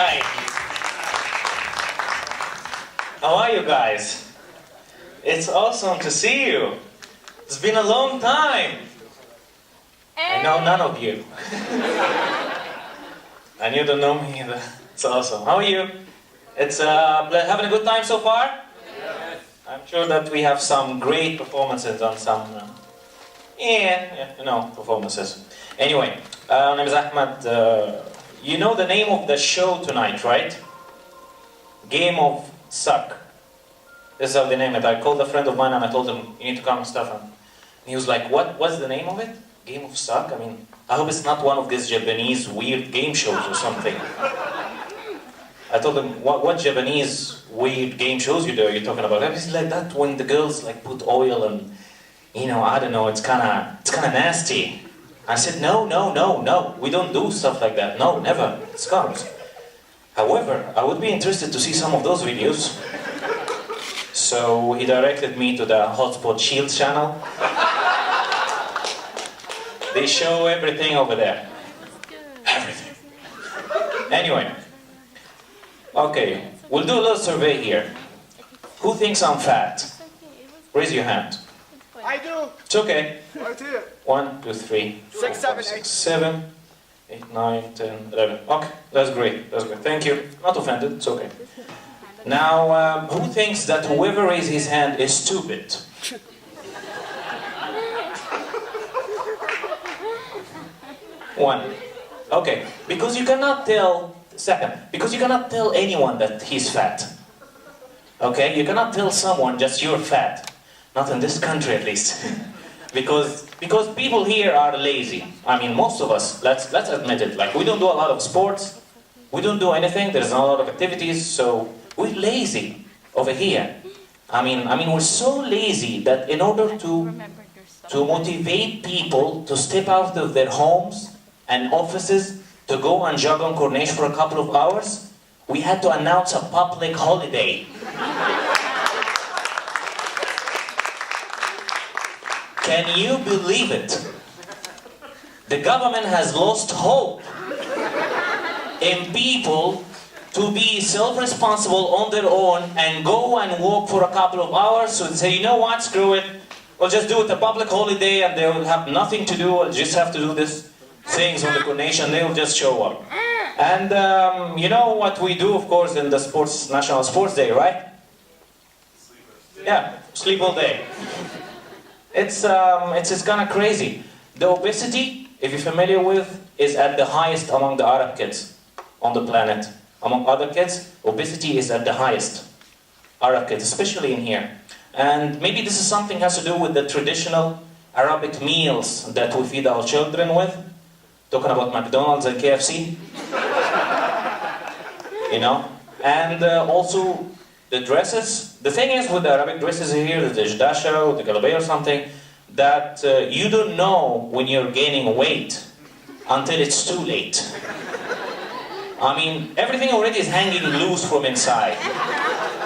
Hi. How are you guys? It's awesome to see you. It's been a long time. I know none of you. And you don't know me either. It's awesome. How are you? It's having a good time so far? Yes. I'm sure that we have some great performances on some, performances. Anyway, my name is Ahmed. You know the name of the show tonight, right? Game of Suck. This is how they name it. I called a friend of mine and I told him, you need to come and stuff. And he was like, what's the name of it? Game of Suck? I mean, I hope it's not one of these Japanese weird game shows or something. I told him, what Japanese weird game shows you're talking about? It's like that when the girls like put oil and, I don't know, it's kinda nasty. I said, no, we don't do stuff like that. No, never. It's scums. However, I would be interested to see some of those videos. So he directed me to the Hotspot Shield channel. They show everything over there. Everything. Anyway. Okay, we'll do a little survey here. Who thinks I'm fat? Raise your hand. I do. It's okay. Right here. 1, 2, 3, 4, 6, 7, 5, 6, 8. 7, 8, 9, 10, 11. Okay, that's great. That's great. Thank you. Not offended. It's okay. Now, who thinks that whoever raises his hand is stupid? One. Okay, because you cannot tell. Second, because you cannot tell anyone that he's fat. Okay, you cannot tell someone just you're fat. Not in this country, at least. because people here are lazy. I mean, most of us. Let's admit it. Like we don't do a lot of sports. We don't do anything. There's not a lot of activities. So we're lazy over here. I mean, we're so lazy that in order to motivate people to step out of their homes and offices to go and jog on Corniche for a couple of hours, we had to announce a public holiday. Can you believe it? The government has lost hope in people to be self-responsible on their own and go and walk for a couple of hours. So they say, you know what, screw it. We'll just do it a public holiday and they will have nothing to do. We'll just have to do this things on the Corniche and they will just show up. And you know what we do, of course, in the National Sports Day, right? Yeah, sleep all day. It's kind of crazy. The obesity, if you're familiar with, is at the highest among the Arab kids on the planet. Among other kids, obesity is at the highest. Arab kids, especially in here. And maybe this is something has to do with the traditional Arabic meals that we feed our children with. Talking about McDonald's and KFC. And also the dresses. The thing is with the Arabic dresses here, the jdasha or the galabay or something, that you don't know when you're gaining weight until it's too late. I mean, everything already is hanging loose from inside.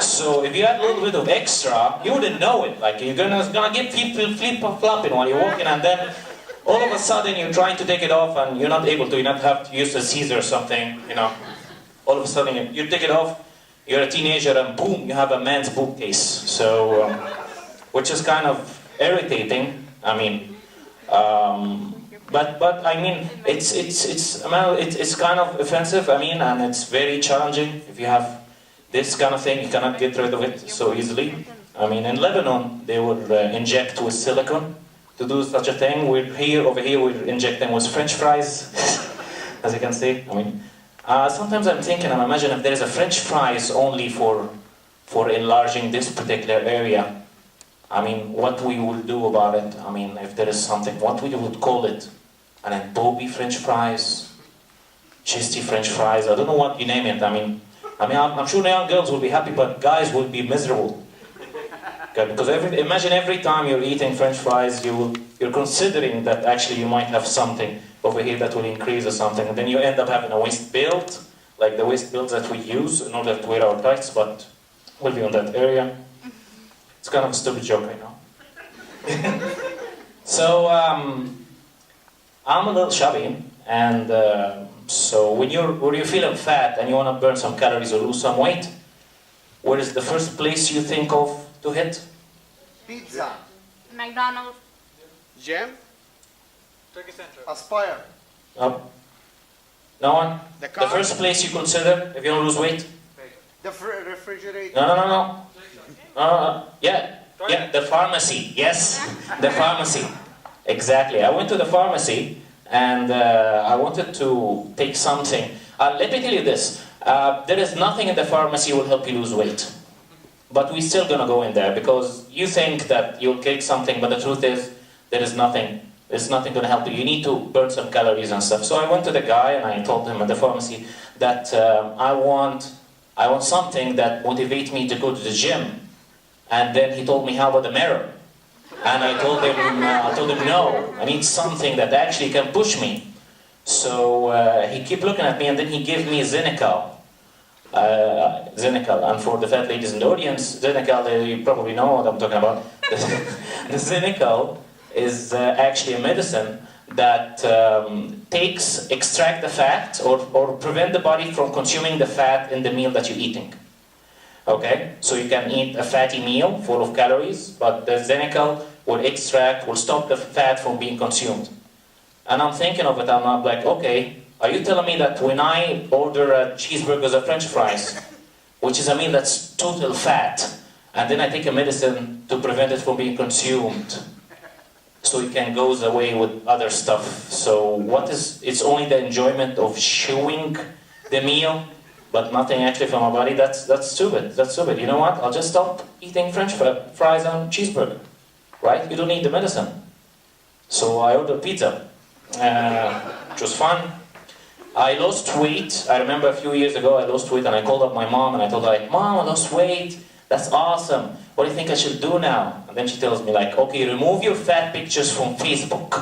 So if you add a little bit of extra, you wouldn't know it. Like you're gonna get people flip-flopping while you're walking, and then all of a sudden you're trying to take it off and you're not able to. You not have to use a scissor or something. All of a sudden you take it off. You're a teenager and boom, you have a man's bookcase. So, which is kind of irritating. I mean, but I mean, it's kind of offensive. I mean, and it's very challenging. If you have this kind of thing, you cannot get rid of it so easily. I mean, in Lebanon, they would inject with silicone to do such a thing. Over here, we're injecting with French fries, as you can see. I mean. Sometimes I'm imagining if there is a French fries only for enlarging this particular area. I mean, what we will do about it. I mean, if there is something, what we would call it. And then Bobby French fries, Chesty French fries, I don't know what you name it. I mean, I'm sure the young girls will be happy, but guys will be miserable. Okay, because imagine every time you're eating French fries, you're considering that actually you might have something over here that will increase or something, and then you end up having a waist build, like the waist builds that we use in order to wear our tights, but we'll be on that area. It's kind of a stupid joke, I know. So, I'm a little chubby, and So when you're feeling fat and you want to burn some calories or lose some weight, where is the first place you think of to hit? Pizza. McDonald's. Gym. Turkey Central. Aspire. No. No one? The The car. first place you consider if you want to lose weight? The refrigerator. No. Yeah, the pharmacy. Yes, the pharmacy. Exactly. I went to the pharmacy and I wanted to take something. Let me tell you this. There is nothing in the pharmacy will help you lose weight. But we're still going to go in there because you think that you'll take something, but the truth is there is nothing. There's nothing going to help you. You need to burn some calories and stuff. So I went to the guy and I told him at the pharmacy that I want something that motivates me to go to the gym. And then he told me, how about the mirror? And I told him no, I need something that actually can push me. So he kept looking at me and then he gave me Xenical. And for the fat ladies in the audience, Xenical, you probably know what I'm talking about. The Xenical is actually a medicine that extract the fat or prevent the body from consuming the fat in the meal that you're eating. Okay, so you can eat a fatty meal full of calories, but the Xenical will stop the fat from being consumed. And I'm thinking of it, I'm like, okay, are you telling me that when I order a cheeseburger or French fries, which is a meal that's total fat, and then I take a medicine to prevent it from being consumed, so it can go away with other stuff. So it's only the enjoyment of chewing the meal, but nothing actually from my body. That's stupid. That's stupid. You know what? I'll just stop eating French fries and cheeseburger. Right? You don't need the medicine. So I ordered pizza, which was fun. I lost weight. I remember a few years ago I lost weight and I called up my mom and I told her, like, Mom, I lost weight. That's awesome. What do you think I should do now? And then she tells me, like, okay, remove your fat pictures from Facebook.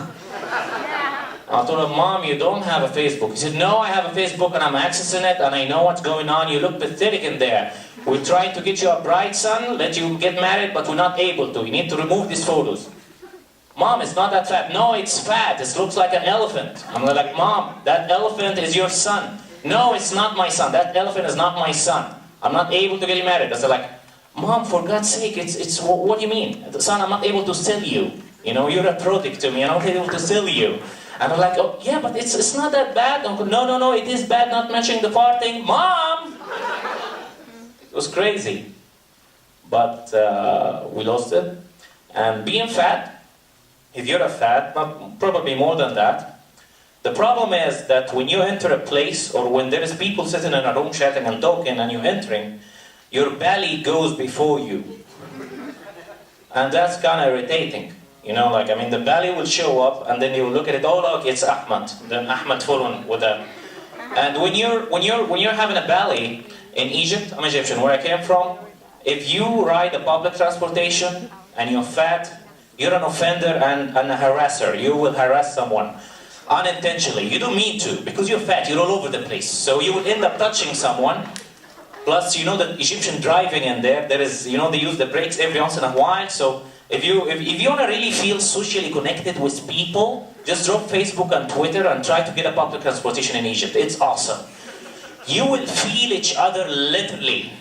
I told her, Mom, you don't have a Facebook. She said, no, I have a Facebook and I'm accessing it and I know what's going on. You look pathetic in there. We're trying to get you a bride son, let you get married, but we're not able to. You need to remove these photos. Mom, it's not that fat. No, it's fat. It looks like an elephant. I'm like, Mom, that elephant is your son. No, it's not my son. That elephant is not my son. I'm not able to get you married. I said, like, Mom, for God's sake, what do you mean? Son, I'm not able to sell you. You know, you're a product to me. I'm not able to sell you. And I'm like, oh, yeah, but it's not that bad. Uncle, no, it is bad not mentioning the farting. Mom! It was crazy. But we lost it. And being fat, if you're a fat, probably more than that, the problem is that when you enter a place or when there is people sitting in a room chatting and talking and you're entering, your belly goes before you. And that's kind of irritating. You know, like, I mean, the belly will show up and then you look at it, oh look, it's Ahmed. Then Ahmed following with that. And when you're having a belly in Egypt, I'm Egyptian, where I came from, if you ride a public transportation and you're fat, you're an offender and a harasser. You will harass someone unintentionally. You don't mean to, because you're fat, you're all over the place. So you will end up touching someone. Plus, you know, the Egyptian driving in there is, you know, they use the brakes every once in a while. So if you want to really feel socially connected with people, just drop Facebook and Twitter and try to get a public transportation in Egypt. It's awesome. You will feel each other literally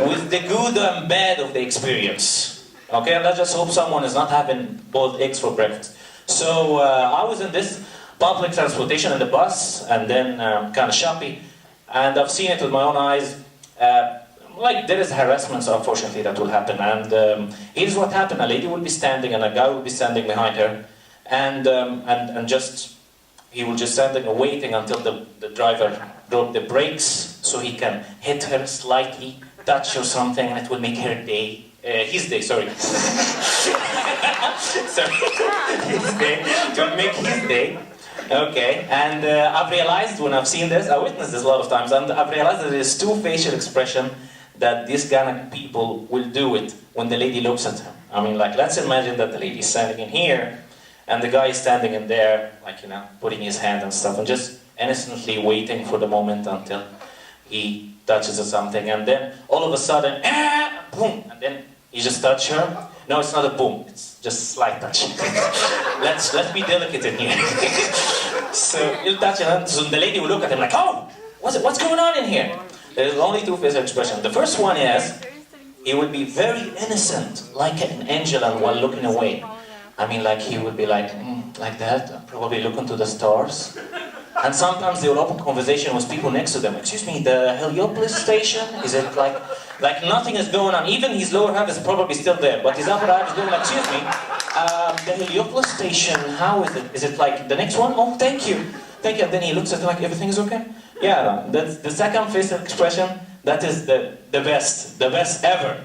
with the good and bad of the experience. Okay, and let's just hope someone is not having boiled eggs for breakfast. So I was in this public transportation in the bus and then kind of shoppy. And I've seen it with my own eyes. Like, there is harassment, unfortunately, that will happen. And here's what happened. A lady will be standing and a guy will be standing behind her. And just, he will just stand there waiting until the driver drop the brakes so he can hit her slightly, touch or something, and it will make her day. His day, sorry. Sorry. His day. It will make his day. Okay, and I've realized when I've seen this, I witnessed this a lot of times, and I've realized that there's two facial expressions that these kind of people will do it when the lady looks at him. I mean, like, let's imagine that the lady is standing in here, and the guy is standing in there, like, you know, putting his hand and stuff, and just innocently waiting for the moment until he touches or something, and then all of a sudden, boom, and then you just touch her. No, it's not a boom, it's just a slight touch. Let's be delicate in here. So he'll touch it, so the lady will look at him like, oh, what's going on in here? There's only two facial expressions. The first one is, he would be very innocent, like an angel, and while looking away. I mean, like he would be like that, probably looking to the stars. And sometimes they will open conversation with people next to them. Excuse me, the Heliopolis station? Is it like nothing is going on? Even his lower half is probably still there, but his upper half is going like, excuse me, the Heliopolis station, how is it? Is it like the next one? Oh, thank you. Thank you. And then he looks at it like, everything is okay? Yeah, that's the second facial expression. That is the best ever.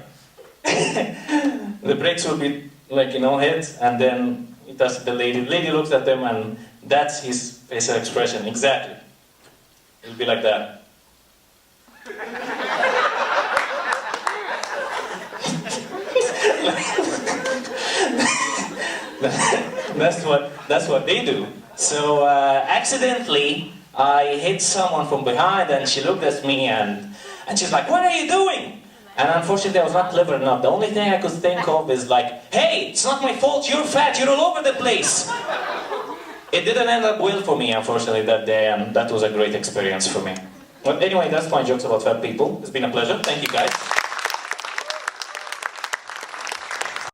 The brakes will be like, hit, and then he touches the lady. The lady looks at them, and that's his facial expression, exactly. It'll be like that. That's what they do. So accidentally, I hit someone from behind, and she looked at me, and she's like, "What are you doing?" And unfortunately, I was not clever enough. The only thing I could think of is like, "Hey, it's not my fault. You're fat. You're all over the place." It didn't end up well for me, unfortunately, that day, and that was a great experience for me. But anyway, that's my jokes about fat people. It's been a pleasure. Thank you, guys.